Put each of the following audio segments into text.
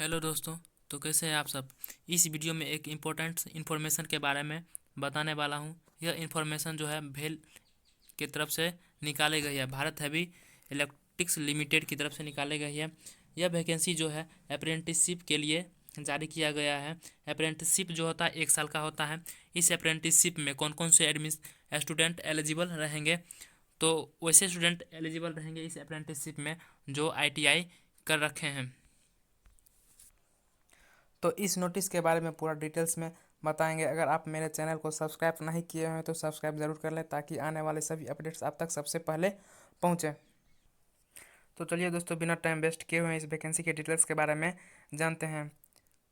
Hello दोस्तों। तो कैसे हैं आप सब। इस वीडियो में एक इम्पोर्टेंट इन्फॉर्मेशन के बारे में बताने वाला हूं। यह इन्फॉर्मेशन जो है भेल की तरफ से निकाली गई है, भारत हैवी इलेक्ट्रिक्स लिमिटेड की तरफ से निकाली गई है। यह वैकेंसी जो है अप्रेंटिसशिप के लिए जारी किया गया है। अप्रेंटिसशिप जो होता है 1 साल का होता है। इस अप्रेंटिसशिप में कौन कौन से स्टूडेंट एलिजिबल रहेंगे, तो वैसे स्टूडेंट एलिजिबल रहेंगे इस अप्रेंटिसशिप में जो ITI कर रखे हैं। तो इस नोटिस के बारे में पूरा डिटेल्स में बताएंगे। अगर आप मेरे चैनल को सब्सक्राइब नहीं किए हैं तो सब्सक्राइब ज़रूर कर लें ताकि आने वाले सभी अपडेट्स आप तक सबसे पहले पहुँचें। तो चलिए दोस्तों, बिना टाइम वेस्ट किए हुए इस वैकेंसी के डिटेल्स के बारे में जानते हैं।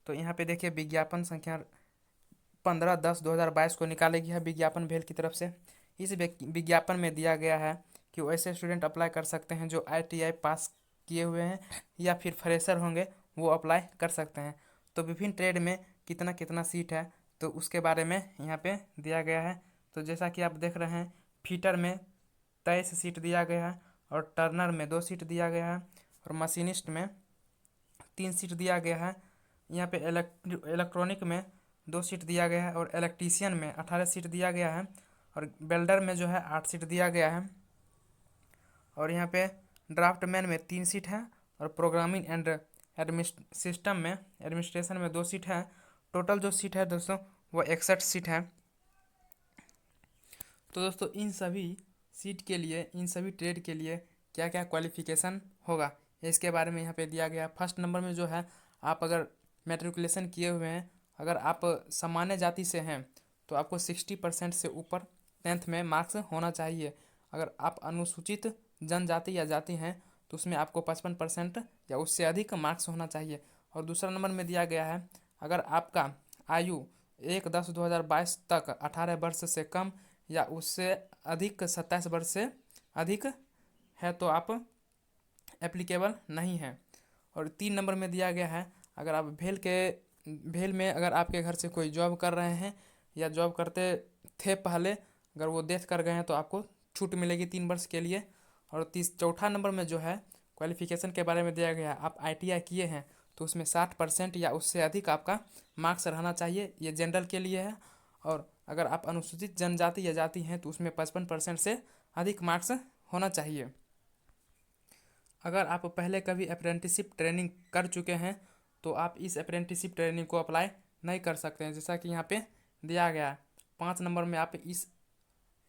तो यहाँ पे देखिए, विज्ञापन संख्या 15/10/2022 को निकाली गई है विज्ञापन भेल की तरफ से। इस विज्ञापन में दिया गया है कि वैसे स्टूडेंट अप्लाई कर सकते हैं जो ITI पास किए हुए हैं या फिर फ्रेशर होंगे, वो अप्लाई कर सकते हैं। तो विभिन्न ट्रेड में कितना कितना सीट है तो उसके बारे में यहाँ पे दिया गया है। तो जैसा कि आप देख रहे हैं, फीटर में 23 सीट दिया गया है और टर्नर में 2 सीट दिया गया है और मशीनिस्ट में 3 सीट दिया गया है। यहाँ पे इलेक्ट्रॉनिक में 2 सीट दिया गया है और इलेक्ट्रीशियन में 18 सीट दिया गया है और वेल्डर में जो है 8 सीट दिया गया है। और यहाँ पे ड्राफ्टमैन में 3 सीट है और प्रोग्रामिंग एंड सिस्टम में एडमिनिस्ट्रेशन में 2 सीट है। टोटल जो सीट है दोस्तों वो 61 सीट है। तो दोस्तों, इन सभी सीट के लिए, इन सभी ट्रेड के लिए क्या क्या क्वालिफिकेशन होगा इसके बारे में यहाँ पे दिया गया। फर्स्ट नंबर में जो है, आप अगर मैट्रिकुलेशन किए हुए हैं, अगर आप सामान्य जाति से हैं तो आपको 60% से ऊपर 10th में मार्क्स होना चाहिए। अगर आप अनुसूचित जनजाति या जाति हैं तो उसमें आपको 55% या उससे अधिक मार्क्स होना चाहिए। और दूसरा नंबर में दिया गया है, अगर आपका आयु 1/10/2022 तक 18 वर्ष से कम या उससे अधिक 27 वर्ष से अधिक है तो आप एप्लीकेबल नहीं है। और 3 नंबर में दिया गया है, अगर आप भेल में अगर आपके घर से कोई जॉब कर रहे हैं या जॉब करते थे पहले, अगर वो डेथ कर गए हैं तो आपको छूट मिलेगी 3 वर्ष के लिए। और चौथा नंबर में जो है क्वालिफिकेशन के बारे में दिया गया है, आप ITI किए हैं तो उसमें 60% या उससे अधिक आपका मार्क्स रहना चाहिए, ये जनरल के लिए है। और अगर आप अनुसूचित जनजाति या जाति हैं तो उसमें 55% से अधिक मार्क्स होना चाहिए। अगर आप पहले कभी अप्रेंटिसशिप ट्रेनिंग कर चुके हैं तो आप इस अप्रेंटिसशिप ट्रेनिंग को अप्लाई नहीं कर सकते हैं, जैसा कि यहाँ पे दिया गया है। 5 नंबर में आप इस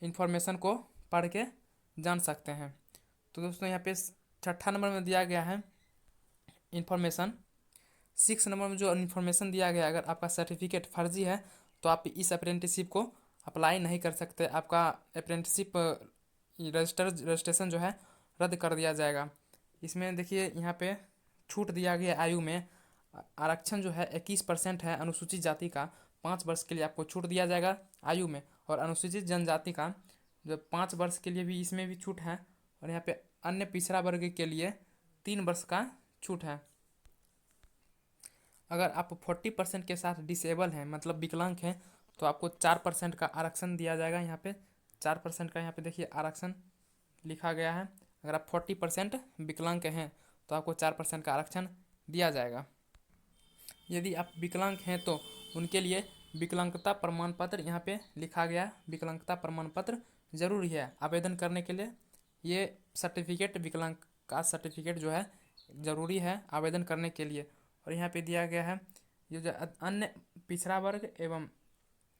इंफॉर्मेशन को पढ़ के जान सकते हैं। तो दोस्तों, यहाँ पे 6 नंबर में दिया गया है इंफॉर्मेशन। 6 नंबर में जो इन्फॉर्मेशन दिया गया, अगर आपका सर्टिफिकेट फर्जी है तो आप इस अप्रेंटिसशिप को अप्लाई नहीं कर सकते। आपका अप्रेंटिसशिप रजिस्ट्रेशन जो है रद्द कर दिया जाएगा। इसमें देखिए, यहाँ पे छूट दिया गया आयु में। आरक्षण जो है 21% है अनुसूचित जाति का, 5 वर्ष के लिए आपको छूट दिया जाएगा आयु में। और अनुसूचित जनजाति का जो 5 वर्ष के लिए भी इसमें भी छूट है। और यहाँ पे अन्य पिछड़ा वर्ग के लिए 3 वर्ष का छूट है। अगर आप 40% के साथ डिसेबल हैं, मतलब विकलांग हैं, तो आपको 4% का आरक्षण दिया जाएगा। यहाँ पे 4% का यहाँ पे देखिए आरक्षण लिखा गया है। अगर आप 40% विकलांग हैं तो आपको 4% का आरक्षण दिया जाएगा। यदि आप विकलांग हैं तो उनके लिए विकलांगता प्रमाण पत्र यहाँ पे लिखा गया। विकलांगता प्रमाण पत्र जरूरी है आवेदन करने के लिए। ये सर्टिफिकेट, विकलांग का सर्टिफिकेट जो है ज़रूरी है आवेदन करने के लिए। और यहाँ पे दिया गया है, ये जो अन्य पिछड़ा वर्ग एवं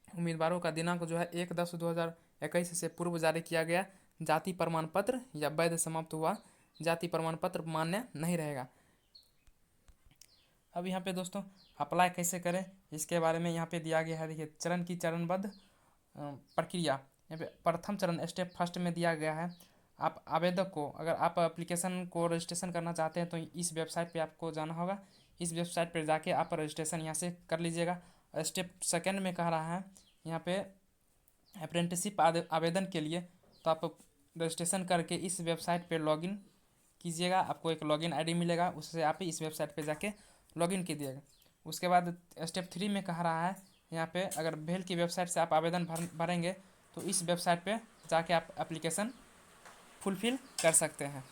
उम्मीदवारों का दिनांक जो है 1/10/2021 से पूर्व जारी किया गया जाति प्रमाण पत्र या वैध समाप्त हुआ जाति प्रमाण पत्र मान्य नहीं रहेगा। अब यहाँ पे दोस्तों अप्लाई कैसे करें इसके बारे में यहाँ पे दिया गया है। देखिए, चरणबद्ध प्रक्रिया। यहाँ पे प्रथम चरण स्टेप फर्स्ट में दिया गया है, आप आवेदक को, अगर आप एप्लीकेशन को रजिस्ट्रेशन करना चाहते हैं तो इस वेबसाइट पे आपको जाना होगा। इस वेबसाइट पर जाके आप रजिस्ट्रेशन यहाँ से कर लीजिएगा। स्टेप सेकेंड में कह रहा है यहाँ पे अप्रेंटिसशिप आवेदन के लिए, तो आप रजिस्ट्रेशन करके इस वेबसाइट पे लॉगिन कीजिएगा। आपको एक लॉगिन आईडी मिलेगा, उससे आप इस वेबसाइट पे जाके लॉगिन कीजिएगा। उसके बाद स्टेप 3 में कह रहा है यहाँ पे, अगर भेल की वेबसाइट से आप आवेदन भरेंगे तो इस वेबसाइट पे जाके आप एप्लीकेशन फुलफिल कर सकते हैं।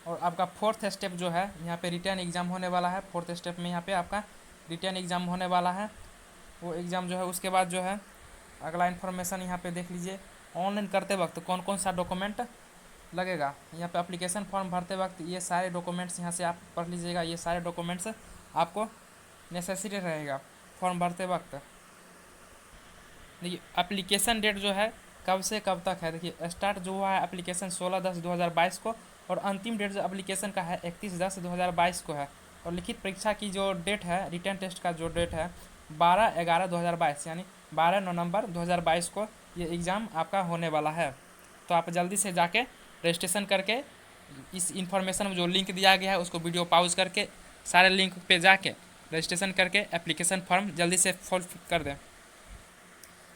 और आपका फोर्थ स्टेप जो है यहाँ पे रिटर्न एग्ज़ाम होने वाला है। फोर्थ स्टेप में यहाँ पे आपका रिटर्न एग्ज़ाम होने वाला है। वो एग्ज़ाम जो है उसके बाद जो है अगला इन्फॉर्मेशन यहाँ पे देख लीजिए। ऑनलाइन करते वक्त कौन कौन सा डॉक्यूमेंट लगेगा। यहाँ पे एप्लीकेशन फॉर्म भरते वक्त ये सारे डॉक्यूमेंट्स यहाँ से आप पढ़ लीजिएगा। ये सारे डॉक्यूमेंट्स आपको नेसेसरी रहेगा फॉर्म भरते वक्त। देखिए एप्लीकेशन डेट जो है कब से कब तक है। देखिए स्टार्ट जो हुआ है एप्लीकेशन 16/10/2022 को, और अंतिम डेट जो एप्लीकेशन का है 31/10/2022 को है। और लिखित परीक्षा की जो डेट है, रिटर्न टेस्ट का जो डेट है 12/11/2022 यानी 12 नवंबर 2022 को ये एग्ज़ाम आपका होने वाला है। तो आप जल्दी से जाके रजिस्ट्रेशन करके इस इन्फॉर्मेशन में जो लिंक दिया गया है उसको वीडियो पॉज करके सारे लिंक पे जाके रजिस्ट्रेशन करके एप्लीकेशन फॉर्म जल्दी से फिल कर दें।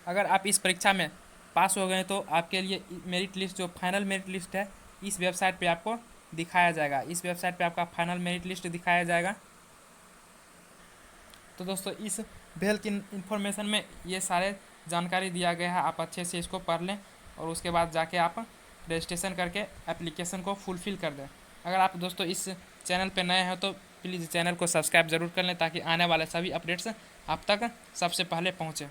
अगर आप इस परीक्षा में पास हो गए तो आपके लिए मेरिट लिस्ट जो फाइनल मेरिट लिस्ट है इस वेबसाइट पे आपको दिखाया जाएगा। इस वेबसाइट पे आपका फाइनल मेरिट लिस्ट दिखाया जाएगा। तो दोस्तों इस भेल की इन्फॉर्मेशन में ये सारे जानकारी दिया गया है, आप अच्छे से इसको पढ़ लें और उसके बाद जाके आप रजिस्ट्रेशन करके एप्लीकेशन को फुलफ़िल कर दें। अगर आप दोस्तों इस चैनल पे नए हैं तो प्लीज़ चैनल को सब्सक्राइब ज़रूर कर लें ताकि आने वाले सभी अपडेट्स आप तक सबसे पहले पहुँचे।